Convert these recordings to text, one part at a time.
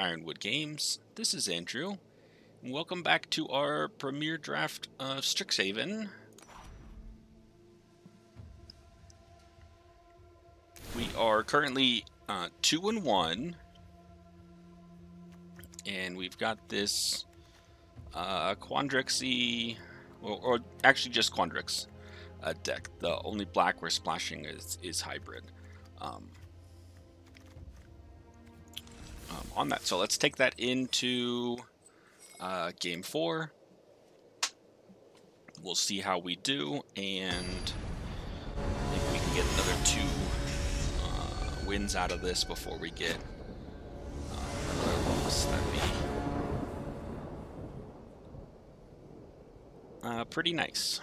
Ironwood Games. This is Andrew, and welcome back to our Premeir draft of Strixhaven. We are currently 2-1, and we've got this Quandrixy, or actually just Quandrix deck. The only black we're splashing is hybrid. On that, so let's take that into game 4. We'll see how we do, and maybe we can get another 2 wins out of this before we get another loss. That'd be pretty nice.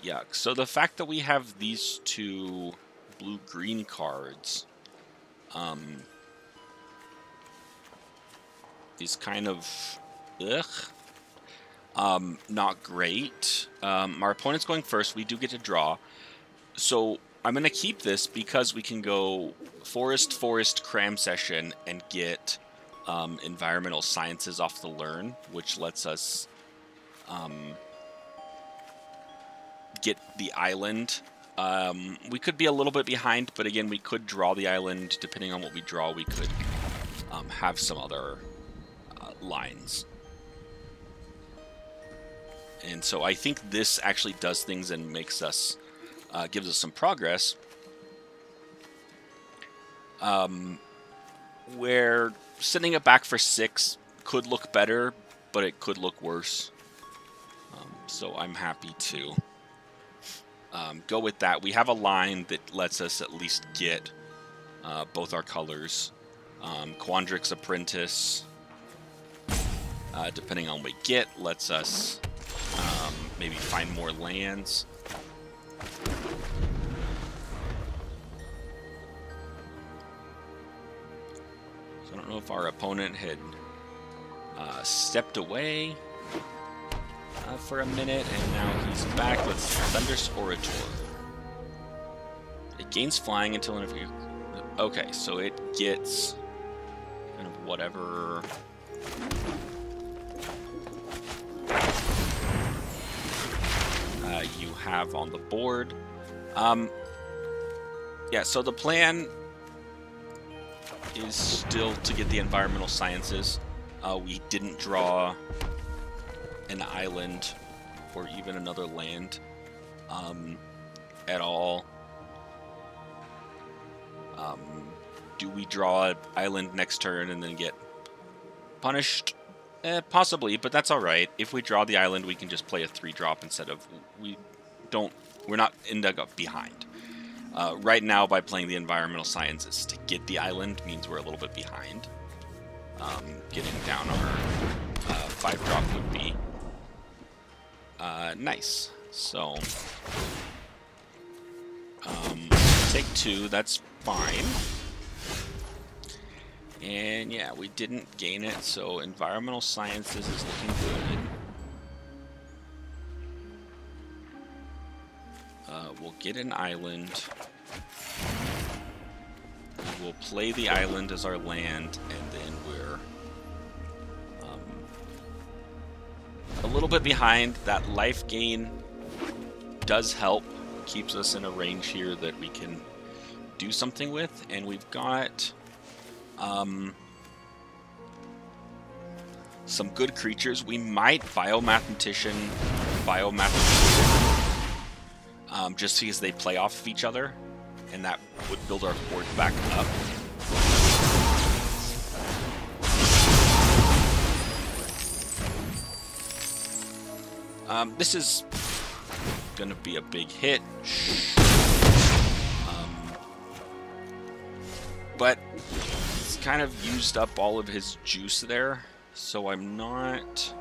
Yeah, so the fact that we have these 2 blue-green cards is kind of not great. Our opponent's going first. We do get to draw. So I'm going to keep this because we can go Forest, Cram Session and get Environmental Sciences off the Learn, which lets us get the island. We could be a little bit behind, but again, we could draw the island. Depending on what we draw, we could have some other lines. And so I think this actually does things and makes us, gives us some progress. Where sending it back for 6 could look better, but it could look worse. So I'm happy to go with that. We have a line that lets us at least get both our colors. Quandrix Apprentice, depending on what we get, lets us maybe find more lands. So I don't know if our opponent had stepped away for a minute, and now he's back with Thunderous Orator. It gains flying until whenever you... Okay, so it gets kind of whatever... you have on the board. Yeah, so the plan is still to get the Environmental Sciences. We didn't draw an island or even another land at all. Do we draw an island next turn and then get punished? Possibly, but that's alright. If we draw the island, we can just play a 3-drop instead of... We're not ending up behind. Right now, by playing the Environmental Sciences to get the island means we're a little bit behind. Getting down our 5-drop would be nice. So, take 2, that's fine. And yeah, we didn't gain it, so Environmental Sciences is looking good. We'll get an island. We'll play the island as our land, and then we're a little bit behind. That life gain does help. Keeps us in a range here that we can do something with, and we've got some good creatures. We might Biomathematician, just because they play off of each other, and that would build our board back up. This is gonna be a big hit. But he's kind of used up all of his juice there, so I'm not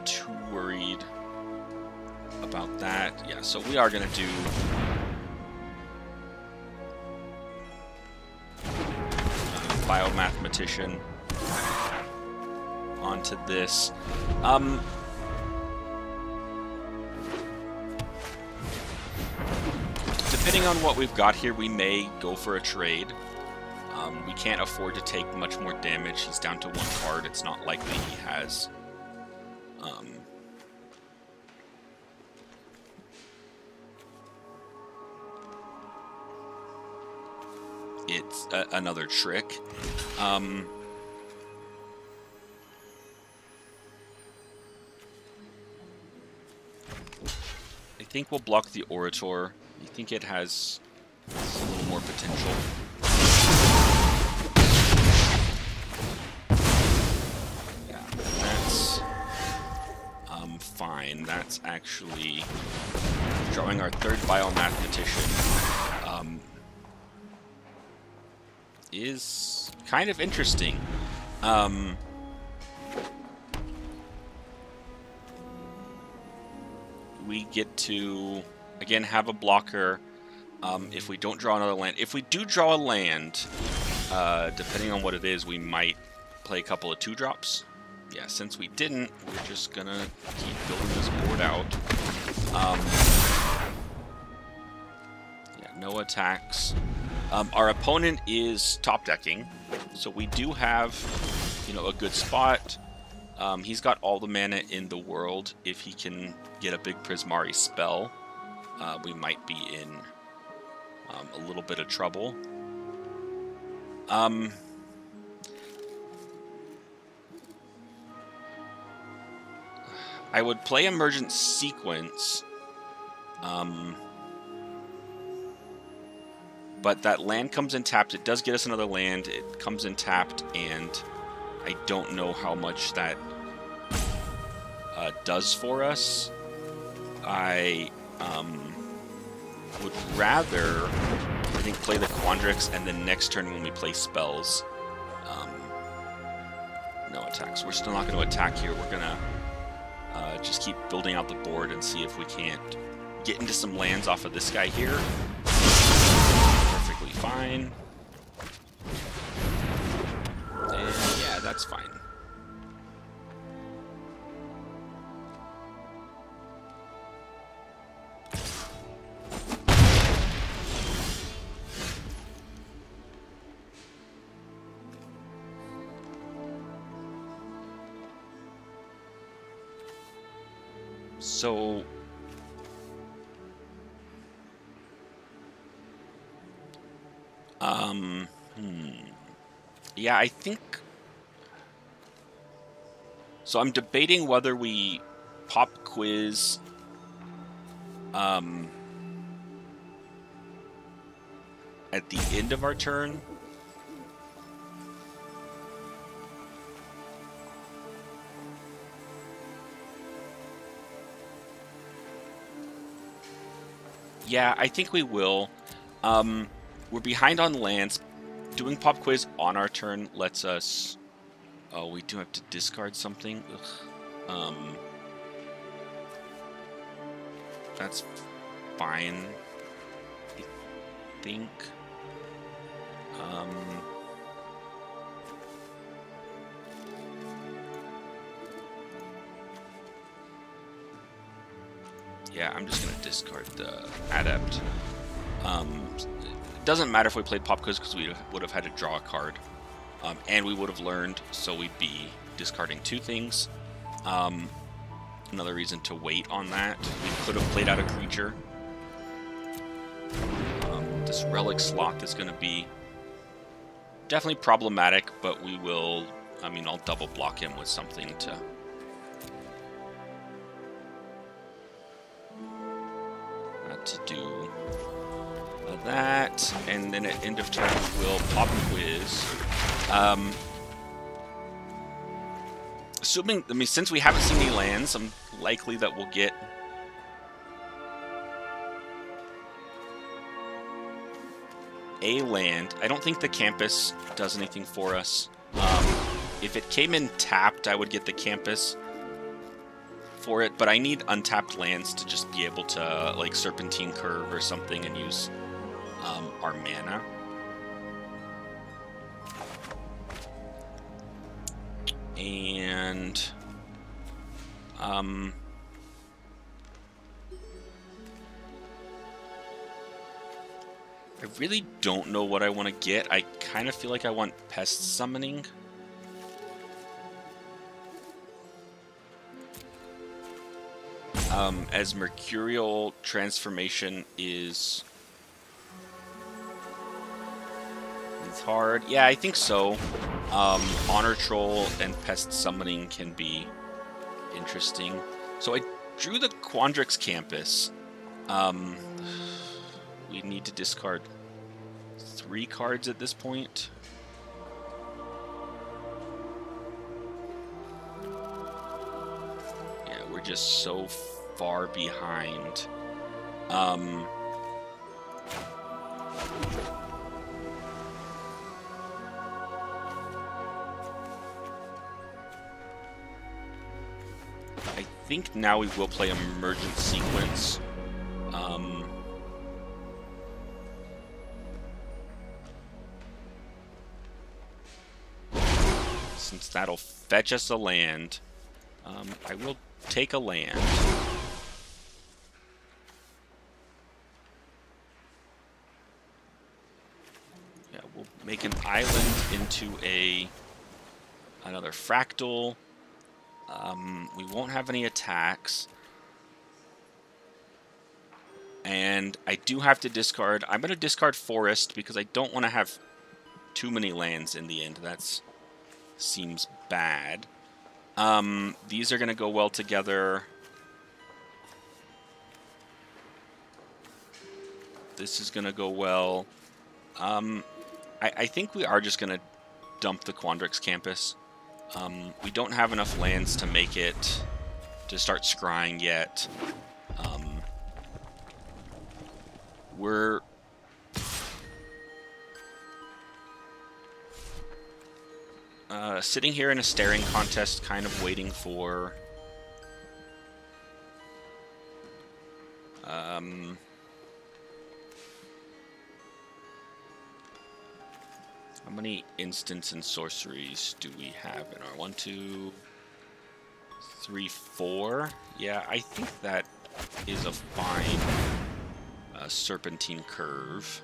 too worried about that. Yeah, so we are going to do Biomathematician onto this. depending on what we've got here, we may go for a trade. We can't afford to take much more damage. He's down to 1 card. It's not likely he has... it's another trick. I think we'll block the Orator. I think it has a little more potential. Yeah, that's fine. That's actually drawing our 3rd Biomathematician. Is kind of interesting. We get to, again, have a blocker if we don't draw another land. If we do draw a land, depending on what it is, we might play a couple of 2-drops. Yeah, since we didn't, we're just gonna keep building this board out. Yeah, no attacks. Our opponent is top decking, so we do have, you know, a good spot. He's got all the mana in the world. If he can get a big Premeir spell, we might be in a little bit of trouble. I would play Emergent Sequence, but that land comes in tapped. It does get us another land. It comes in tapped, and I don't know how much that does for us. I would rather, I think, play the Quandrix, and then next turn when we play spells, no attacks. We're still not going to attack here. We're going to just keep building out the board and see if we can't get into some lands off of this guy here. Perfectly fine. And yeah, that's fine. So, yeah, I think, so I'm debating whether we pop quiz, at the end of our turn. Yeah, I think we will. We're behind on lands. Doing pop quiz on our turn lets us... Oh, we do have to discard something. Ugh. That's fine, I think. Yeah, I'm just going to discard the Adept. It doesn't matter if we played Pop Quiz because we would have had to draw a card. And we would have learned, so we'd be discarding 2 things. Another reason to wait on that. We could have played out a creature. This Relic Sloth is going to be definitely problematic, but we will... I mean, I'll double block him with something to... do that, and then at end of turn we'll pop quiz. Assuming, I mean, since we haven't seen any lands, I'm likely that we'll get a land. I don't think the Campus does anything for us. If it came in tapped, I would get the Campus for it, but I need untapped lands to just be able to, like, Serpentine Curve or something and use our mana. And I really don't know what I want to get. I kind of feel like I want Pest Summoning. As Mercurial Transformation is hard. Yeah, I think so. Honor Troll and Pest Summoning can be interesting. So I drew the Quandrix Campus. We need to discard 3 cards at this point. Yeah, we're just so far behind. I think now we will play Emergent Sequence. Since that'll fetch us a land, I will take a land. Yeah, we'll make an island into another fractal. We won't have any attacks. And I do have to discard. I'm going to discard Forest because I don't want to have too many lands in the end. That seems bad. These are going to go well together. This is going to go well. I think we are just going to dump the Quandrix Campus. We don't have enough lands to make it to start scrying yet. We're sitting here in a staring contest, kind of waiting for how many instants and sorceries do we have in our 1, 2, 3, 4? Yeah, I think that is a fine serpentine curve.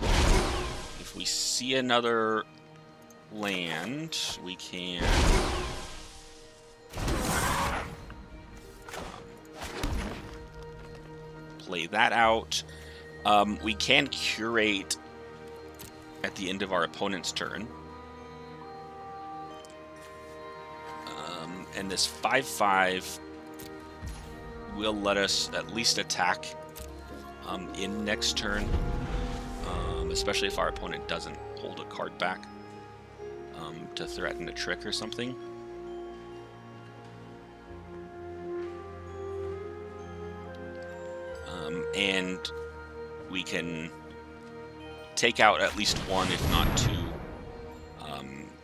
If we see another land, we can play that out. We can curate at the end of our opponent's turn. And this 5/5 will let us at least attack in next turn, especially if our opponent doesn't hold a card back to threaten a trick or something. And we can take out at least 1, if not 2,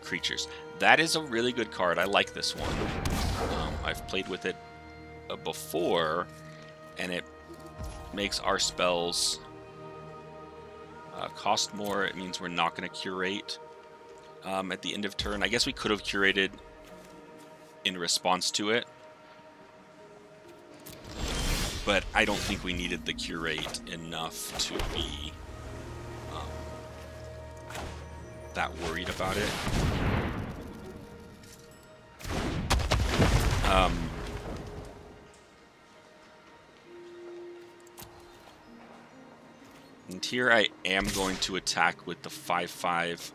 creatures. That is a really good card. I like this one. I've played with it before, and it makes our spells cost more. It means we're not going to curate at the end of turn. I guess we could have curated in response to it, but I don't think we needed the curate enough to be that worried about it. And here I am going to attack with the 5/5.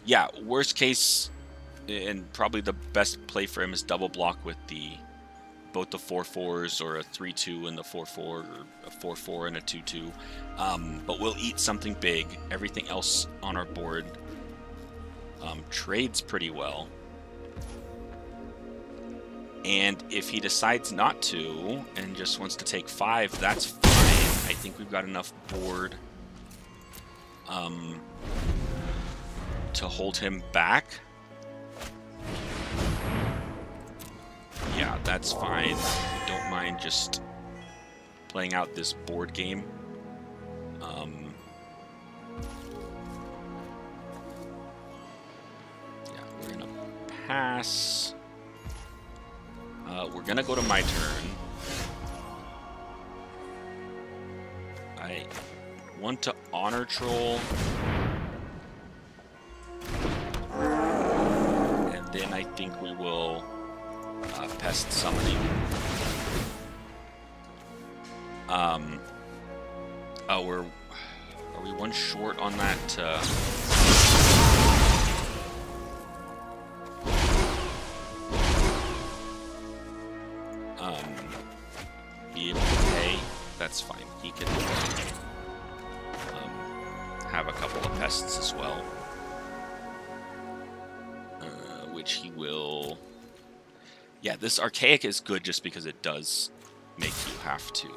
Yeah, worst case, and probably the best play for him is double block with both the 4/4s, or a 3/2 and the 4/4, or a 4/4 and a 2/2. But we'll eat something big. Everything else on our board trades pretty well. And if he decides not to and just wants to take 5, that's fine. I think we've got enough board to hold him back. Yeah, that's fine. Don't mind just playing out this board game. Yeah, we're gonna pass. We're gonna go to my turn. I want to Honor Troll. And then I think we will Pest Summoning. Oh, are we one short on that? Be able to pay. That's fine. He can have a couple of pests as well, which he will. Yeah, this Archaic is good just because it does make you have to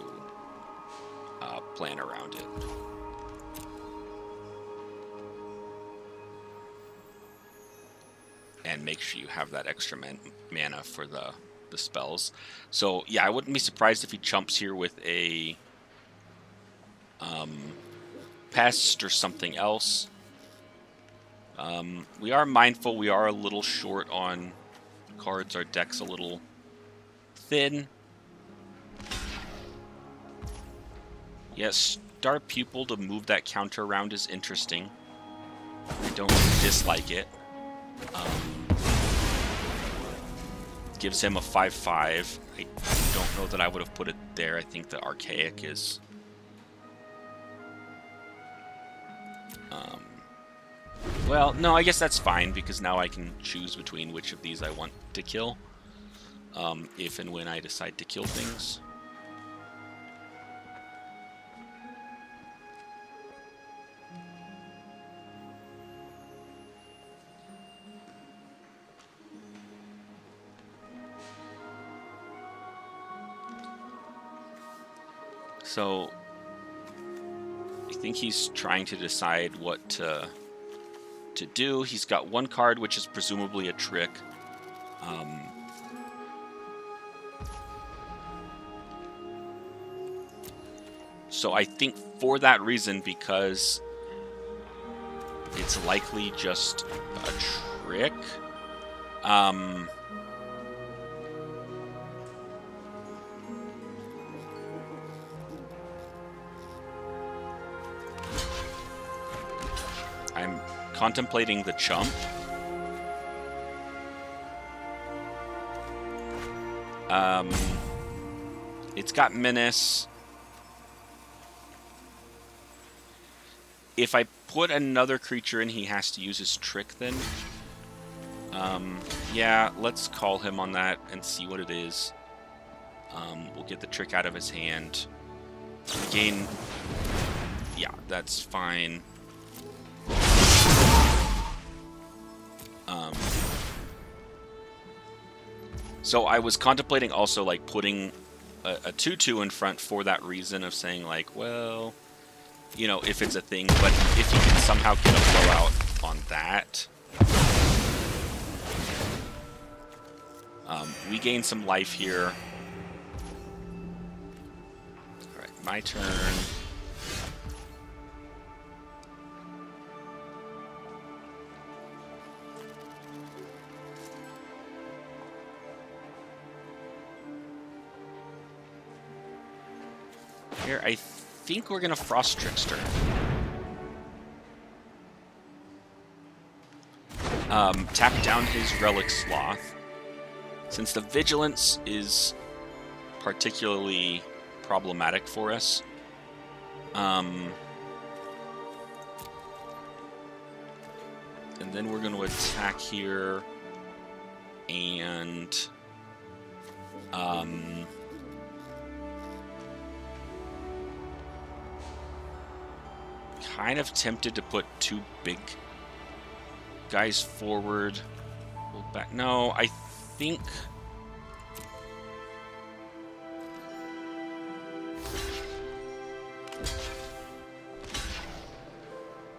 plan around it. And make sure you have that extra mana for the spells. So yeah, I wouldn't be surprised if he chumps here with a Pest or something else. We are mindful we are a little short on cards. Our deck's a little thin. Yes, Star Pupil to move that counter around is interesting. I don't dislike it. Gives him a 5/5. I don't know that I would have put it there. I think the Archaic is... well, no, I guess that's fine, because now I can choose between which of these I want to kill, if and when I decide to kill things. So, I think he's trying to decide what to do. He's got one card, which is presumably a trick. So I think for that reason, because it's likely just a trick, I'm contemplating the chump. It's got Menace. If I put another creature in, he has to use his trick then. Yeah, let's call him on that and see what it is. We'll get the trick out of his hand. Gain... yeah, that's fine. So I was contemplating also like putting a 2/2 in front for that reason of saying like, well, you know, if it's a thing, but if you can somehow get a blowout on that, we gain some life here. All right, my turn. Here, I think we're gonna Frost Trickster. Tap down his Relic Sloth. Since the Vigilance is particularly problematic for us, and then we're gonna attack here, and kind of tempted to put two big guys forward. Hold back. No, I think...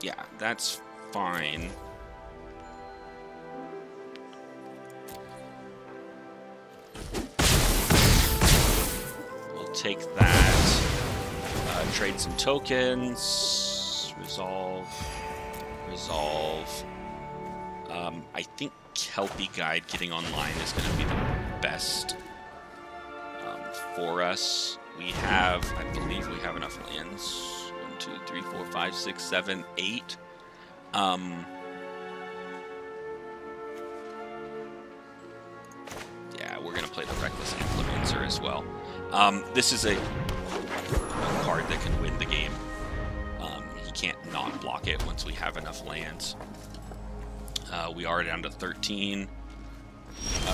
yeah, that's fine. We'll take that. Trade some tokens. Resolve. I think Kelpie Guide getting online is going to be the best for us. We have, I believe we have enough lands. 2, 3, 4, 5, 6, 7, 8. Yeah, we're gonna play the Reckless Implementor as well. This is a card that can win the game. He can't not block it once we have enough lands. We are down to 13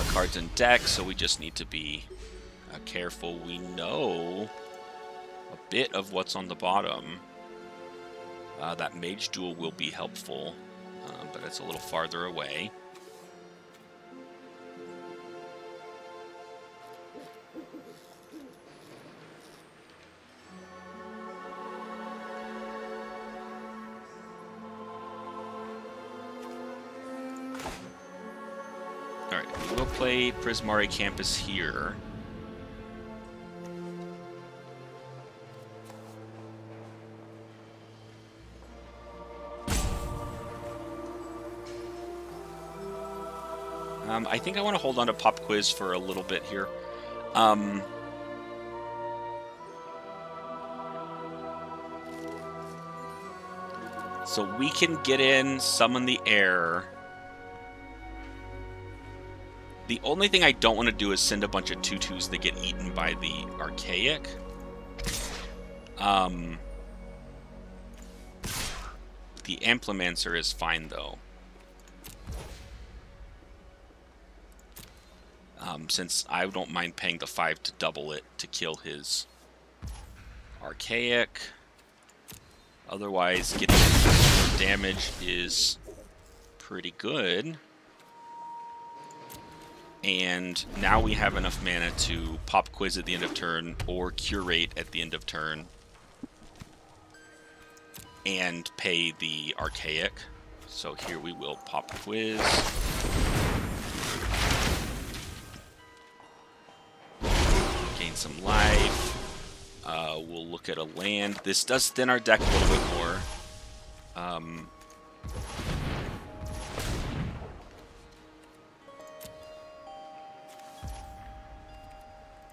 cards in deck, so we just need to be careful. We know a bit of what's on the bottom. That Mage Duel will be helpful, but it's a little farther away. Alright, we will play Premeir Campus here. I think I want to hold on to Pop Quiz for a little bit here. So we can get in, summon the air. The only thing I don't want to do is send a bunch of 2/2s that get eaten by the Archaic. The Implementor is fine, though. Since I don't mind paying the 5 to double it to kill his Archaic. Otherwise, getting damage is pretty good. And now we have enough mana to Pop Quiz at the end of turn or Curate at the end of turn and pay the Archaic. So here we will Pop Quiz. Gain some life. We'll look at a land. This does thin our deck a little bit more.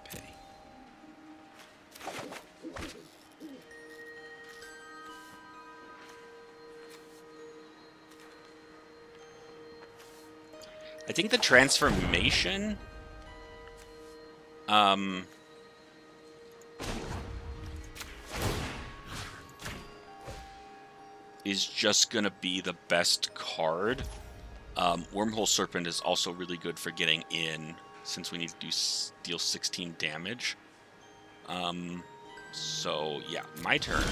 Pay. I think the transformation is just gonna be the best card. Wormhole Serpent is also really good for getting in, since we need to deal 16 damage. So yeah, my turn.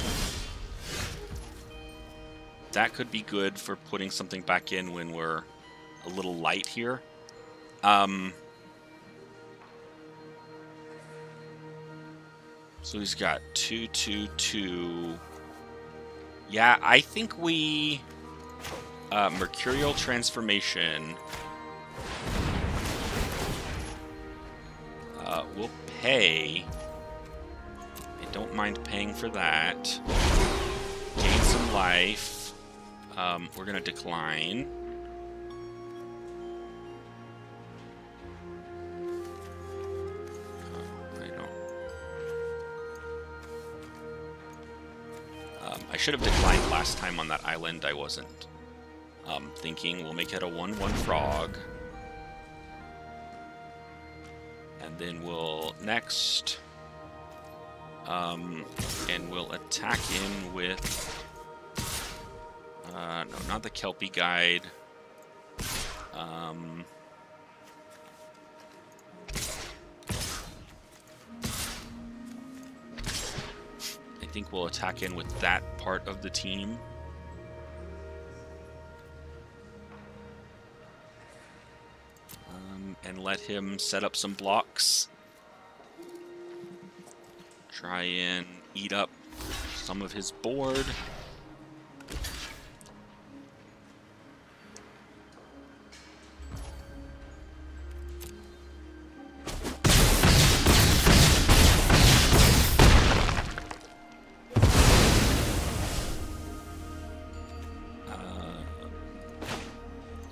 That could be good for putting something back in when we're a little light here. So he's got 2, 2, 2. Yeah, I think we Mercurial Transformation. We'll pay. I don't mind paying for that. Gain some life. We're gonna decline. I should have declined last time on that island. I wasn't thinking. We'll make it a 1/1 frog. And then we'll next. And we'll attack in with... no, not the Kelpie Guide. I think we'll attack in with that part of the team. And let him set up some blocks. Try and eat up some of his board.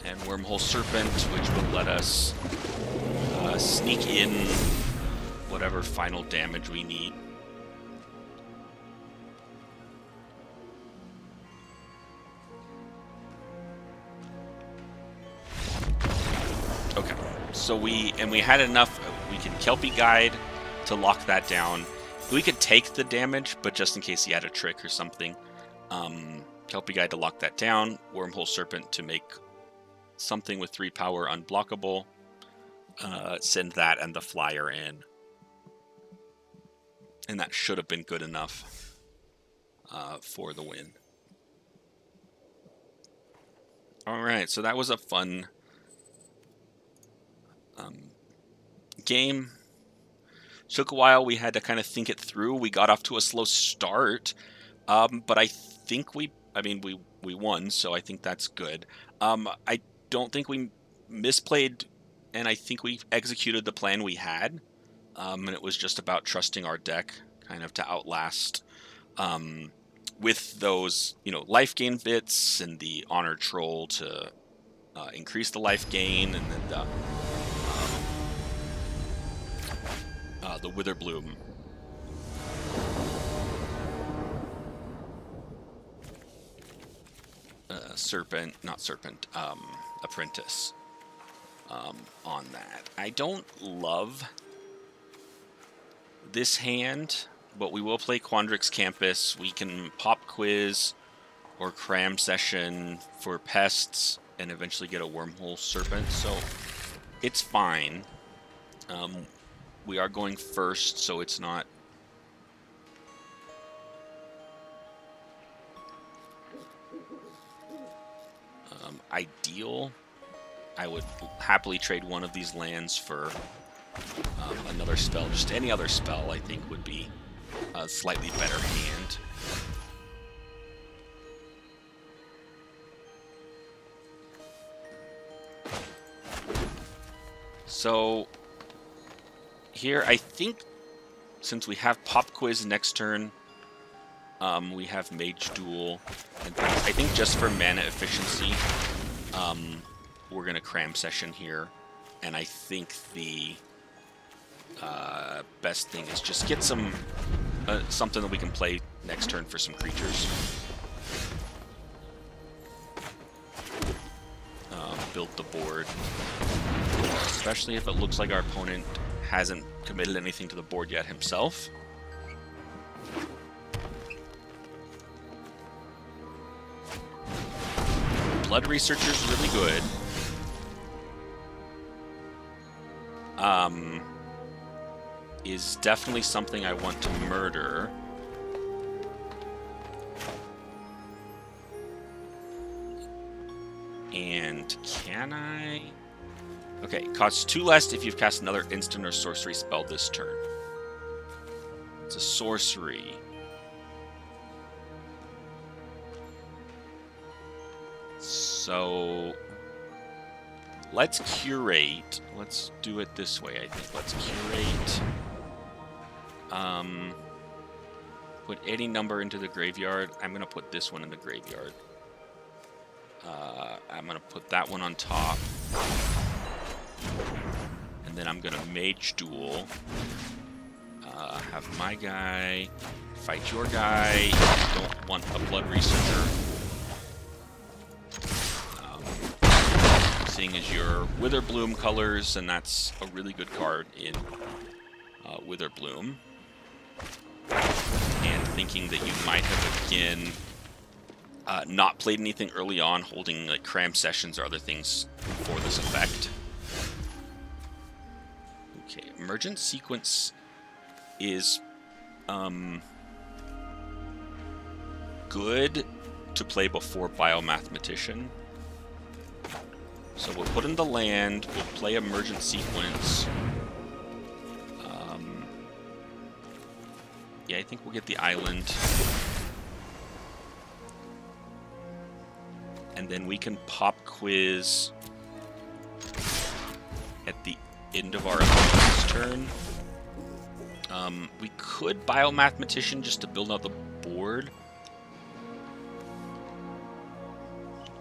And Wormhole Serpent, which will let us sneak in whatever final damage we need. So we had enough. We could Kelpie Guide to lock that down. We could take the damage, but just in case he had a trick or something. Kelpie Guide to lock that down. Wormhole Serpent to make something with 3 power unblockable. Send that and the flyer in. And that should have been good enough for the win. Alright, so that was a fun game. Took a while. We had to kind of think it through. We got off to a slow start. But I think we won, so I think that's good. I don't think we misplayed, and I think we executed the plan we had. And it was just about trusting our deck kind of to outlast with those, life gain bits and the Honor Troll to increase the life gain, and then the Witherbloom. Apprentice on that. I don't love this hand, but we will play Quandrix Campus. We can pop quiz or cram session for pests and eventually get a Wormhole Serpent, so it's fine. We are going first, so it's not ideal. I would happily trade one of these lands for another spell. Just any other spell, I think, would be a slightly better hand. So here, I think, since we have Pop Quiz next turn, we have Mage Duel, and I think just for mana efficiency, we're going to cram session here, and I think the best thing is just get some something that we can play next turn for some creatures. Build the board, especially if it looks like our opponent hasn't committed anything to the board yet himself. Blood Researcher's really good. Is definitely something I want to murder. And can I? Okay, costs 2 less if you've cast another instant or sorcery spell this turn. It's a sorcery. So let's curate. Let's do it this way, I think. Let's curate. Put any number into the graveyard. I'm going to put this one in the graveyard. I'm going to put that one on top. And then I'm going to Mage Duel. Have my guy fight your guy. You don't want a Blood Researcher. Seeing as your Witherbloom colors, and that's a really good card in Witherbloom. And thinking that you might have again not played anything early on, holding like cram sessions or other things for this effect. Okay, Emergent Sequence is good to play before Biomathematician. So we'll put in the land, we'll play Emergent Sequence. Yeah, I think we'll get the island. And then we can pop quiz at the end of our opponent's turn. We could Biomathematician just to build out the board.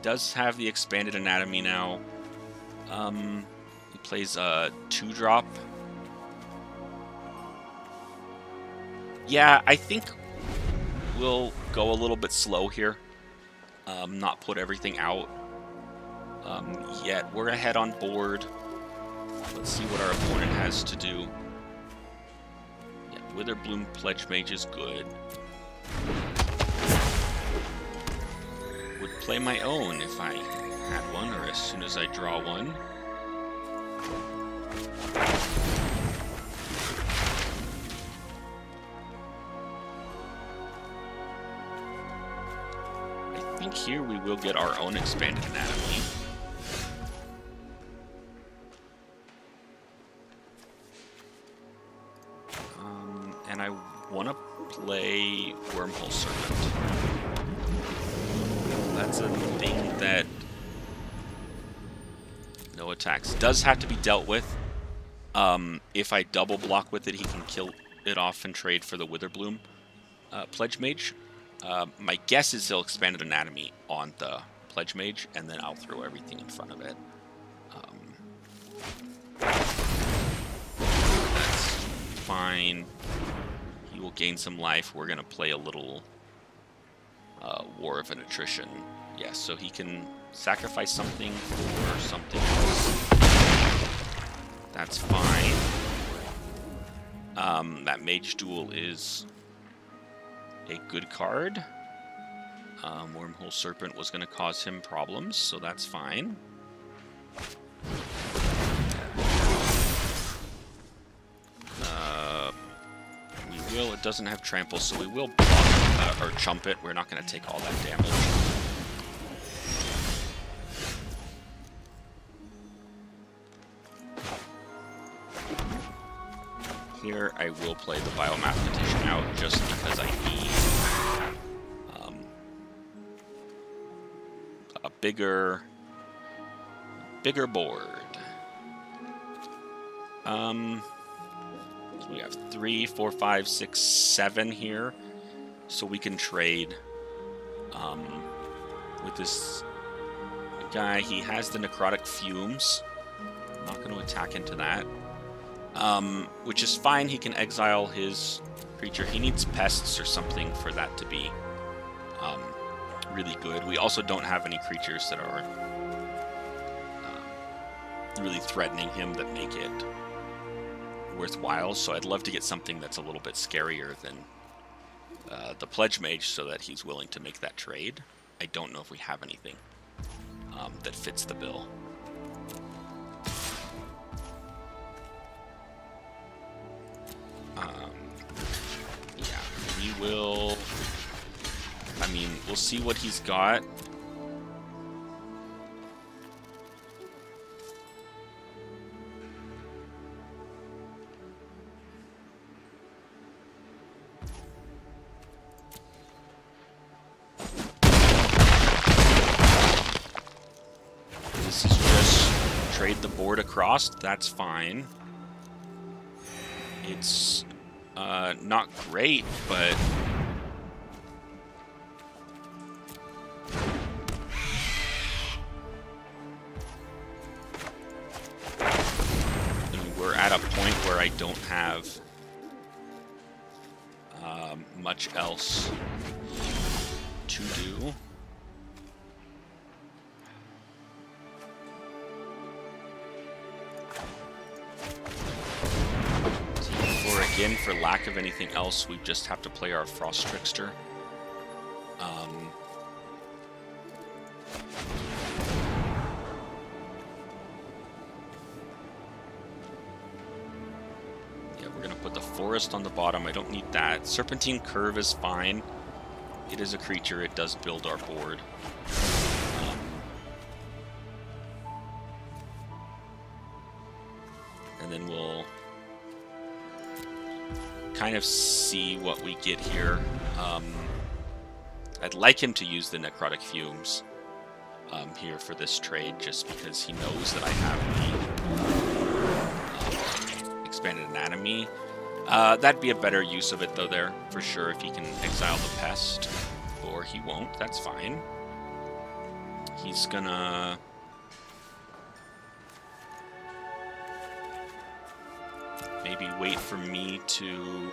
Does have the expanded anatomy now. He plays a 2-drop. Yeah, I think we'll go a little bit slow here. Not put everything out yet. We're ahead on board. Let's see what our opponent has to do. Yeah, Witherbloom Pledge Mage is good. Would play my own if I had one, or as soon as I draw one. I think here we will get our own Expanded Anatomy. And I want to play Wormhole Serpent. That's a thing that no attacks does have to be dealt with. If I double block with it, he can kill it off and trade for the Witherbloom Pledge Mage. My guess is he'll Expanded Anatomy on the Pledge Mage, and then I'll throw everything in front of it. That's fine. He will gain some life. We're going to play a little War of an Attrition. Yes, so he can sacrifice something for something else. That's fine. That Mage Duel is a good card. Wormhole Serpent was going to cause him problems, so that's fine. We will. It doesn't have trample, so we will block or chump it. We're not going to take all that damage. Here, I will play the Biomathematician out just because I need a bigger board. So we have 3, 4, 5, 6, 7 here, so we can trade with this guy. He has the Necrotic Fumes. I'm not going to attack into that. Which is fine. He can exile his creature. He needs pests or something for that to be really good. We also don't have any creatures that are really threatening him that make it worthwhile, so I'd love to get something that's a little bit scarier than the Pledge Mage so that he's willing to make that trade. I don't know if we have anything that fits the bill. Yeah, we will... I mean, we'll see what he's got. This is just trade the board across. That's fine. It's not great, but I mean, we're at a point where I don't have much else to do. Again, for lack of anything else, we just have to play our Frost Trickster. Yeah, we're going to put the Forest on the bottom. I don't need that. Serpentine Curve is fine. It is a creature. It does build our board. And then we'll kind of see what we get here. I'd like him to use the Necrotic Fumes here for this trade, just because he knows that I have the Expanded Anatomy. That'd be a better use of it, though, there, for sure, if he can exile the Pest. Or he won't, that's fine. He's gonna... maybe wait for me to...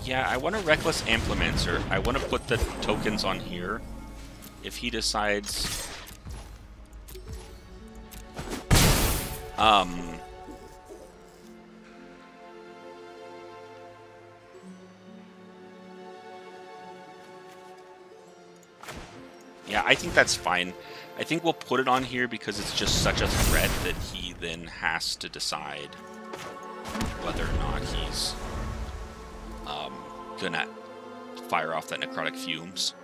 Yeah, I want to Reckless Amplimancer. I want to put the tokens on here. If he decides... Yeah, I think that's fine. I think we'll put it on here because it's just such a threat that he then has to decide whether or not he's gonna fire off that Necrotic Fumes.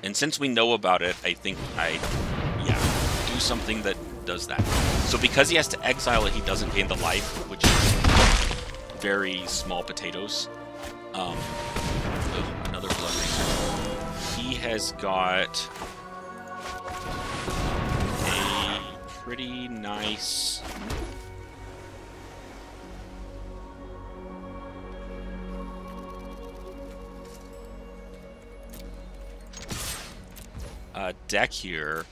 And since we know about it, I think yeah, do something that does that. So because he has to exile it, he doesn't gain the life, which is very small potatoes. Another Blood Reaser. He has got a pretty nice... deck here.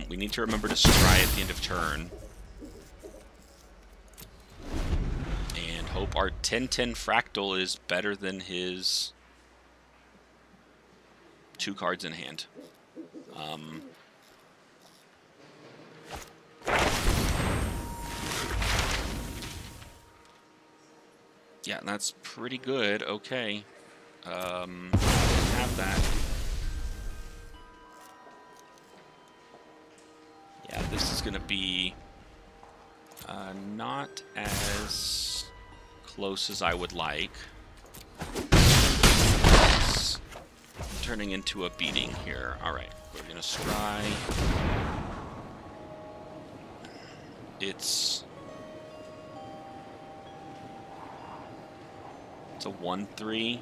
We need to remember to scry at the end of turn. And hope our 10-10 Fractal is better than his 2 cards in hand. Yeah, that's pretty good. Okay. Have that. Yeah, this is going to be not as close as I would like. It's turning into a beating here. Alright, we're going to scry. It's a 1-3.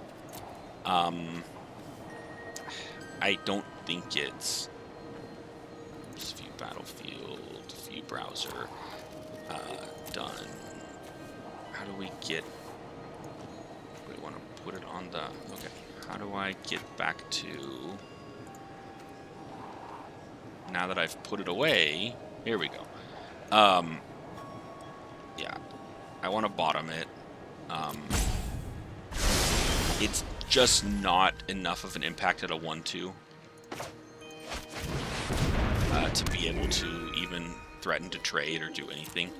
I don't think it's... View battlefield, view browser, done. How do we get... We want to put it on the... Okay, how do I get back to... Now that I've put it away, here we go. Yeah, I want to bottom it. It's just not enough of an impact at a 1-2 to be able to even threaten to trade or do anything.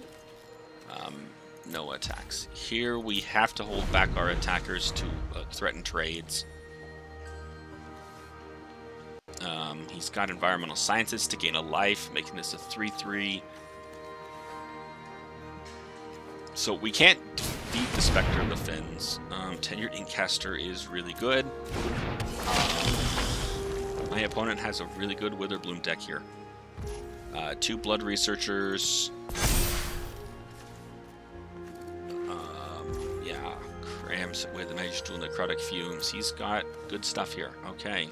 No attacks. Here we have to hold back our attackers to threaten trades. He's got Environmental Sciences to gain a life, making this a 3-3. So we can't defeat the Spectre of the Fens. Tenured Inkcaster is really good. My opponent has a really good Witherbloom deck here. 2 Blood Researchers. Yeah, crams with the Magic Jewel and Necrotic Fumes. He's got good stuff here. Okay.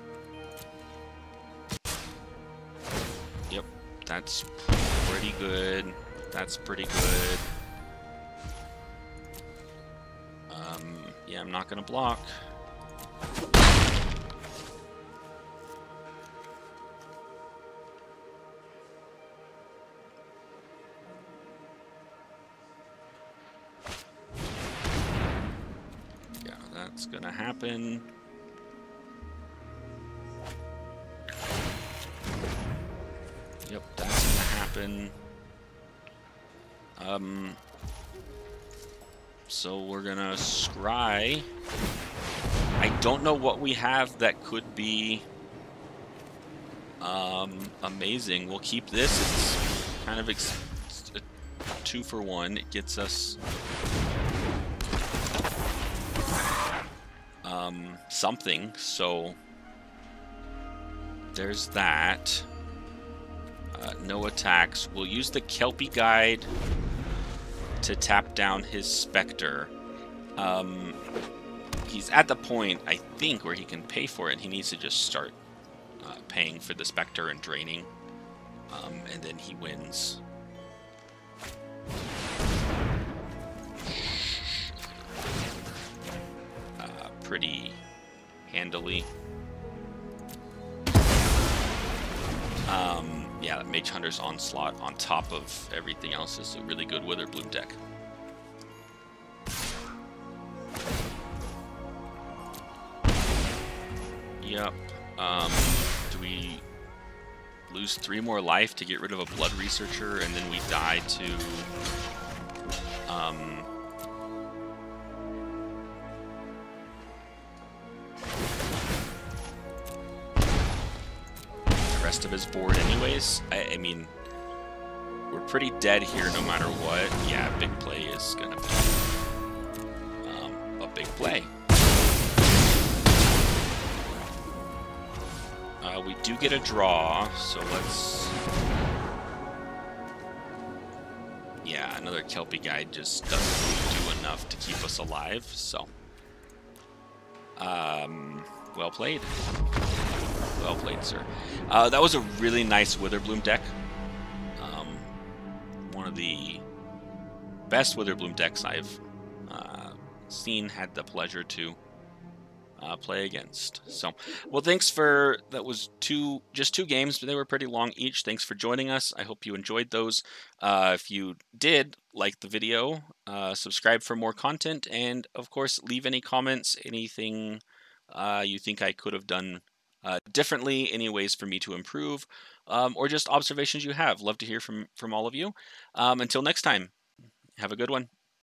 Yep, that's pretty good. That's pretty good. Yeah, I'm not gonna block. Yeah, that's gonna happen. Yep, that's gonna happen. So we're gonna scry. I don't know what we have that could be amazing. We'll keep this. It's kind of a 2-for-1. It gets us something. So there's that. No attacks. We'll use the Kelpie Guide to tap down his Spectre. He's at the point, I think, where he can pay for it. He needs to just start paying for the Spectre and draining. And then he wins. Pretty handily. yeah, Mage Hunter's Onslaught on top of everything else is a really good Witherbloom deck. Yep. Do we lose 3 more life to get rid of a Blood Researcher, and then we die to the rest of his board anyways? I mean, we're pretty dead here no matter what. Yeah, big play is gonna be a big play. We do get a draw, so let's... Yeah, another Kelpie Guide just doesn't do enough to keep us alive, so... well played. Well played, sir. That was a really nice Witherbloom deck. One of the best Witherbloom decks I've seen, had the pleasure to play against. So, well, thanks for, that was just two games, but they were pretty long each. Thanks for joining us. I hope you enjoyed those. If you did like the video, subscribe for more content, and of course, leave any comments, anything you think I could have done differently, any ways for me to improve, or just observations you have. Love to hear from all of you. Until next time, have a good one.